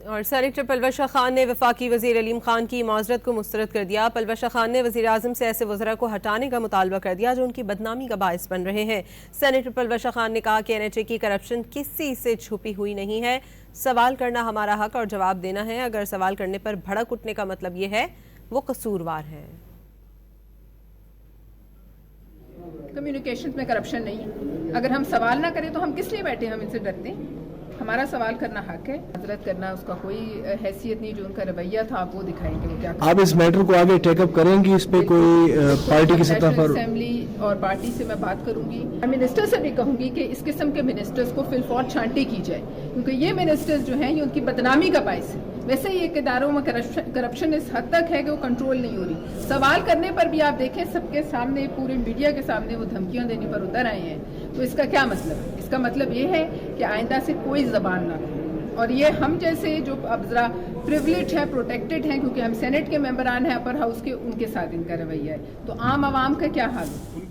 اور سینیٹر پلوشہ خان نے وفاقی وزیر علیم خان کی معذرت کو مسترد کر دیا۔ پلوشہ خان نے وزیر اعظم سے ایسے وزراء کو ہٹانے کا مطالبہ کر دیا جو ان کی بدنامی کا باعث بن رہے ہیں۔ سینیٹر پلوشہ خان نے کہا کہ NHA کی کرپشن کسی سے چھپی ہوئی نہیں ہے، سوال کرنا ہمارا حق اور جواب دینا ہے، اگر سوال کرنے پر بھڑک اٹھنے کا مطلب یہ ہے وہ قصوروار ہے۔ کمیونیکیشن میں کرپشن نہیں ہے، اگر ہم سوال نہ کریں تو ہم کس لیے بیٹھے، ہم ان سے ڈرتے ہیں؟ ہمارا سوال کرنا حق ہے، معذرت کرنا اس کا کوئی حیثیت نہیں، جو ان کا رویہ تھا آپ وہ دکھائیں گے وہ کیا کریں۔ آپ اس میٹر کو آگے ٹیک اپ کریں گی، اس پہ کوئی پارٹی کی سطح پر؟ اسمبلی اور پارٹی سے میں بات کروں گی، منسٹر سے بھی کہوں گی کہ اس قسم کے منسٹرز کو فی الفور چھانٹی کی جائے، کیونکہ یہ منسٹرز جو ہیں یہ ان کی بدنامی کا باعث ہے۔ ویسے ہی اداروں میں کرپشن اس حد تک ہے کہ وہ کنٹرول نہیں ہو رہی۔ سوال کرنے پر بھی آپ دیکھیں سب کے سامنے، پورے میڈیا کے سامنے وہ دھمکیاں دینے پر اتر آئے ہیں، تو اس کا کیا مطلب ہے؟ اس کا مطلب یہ ہے کہ آئندہ سے کوئی زبان نہ ہو، اور یہ ہم جیسے جو اب ذرا پریولیج ہے، پروٹیکٹڈ ہیں، کیونکہ ہم سینٹ کے ممبران ہیں اپر ہاؤس کے، ان کے ساتھ ان کا رویہ ہے، تو عام عوام کا کیا حال ہے؟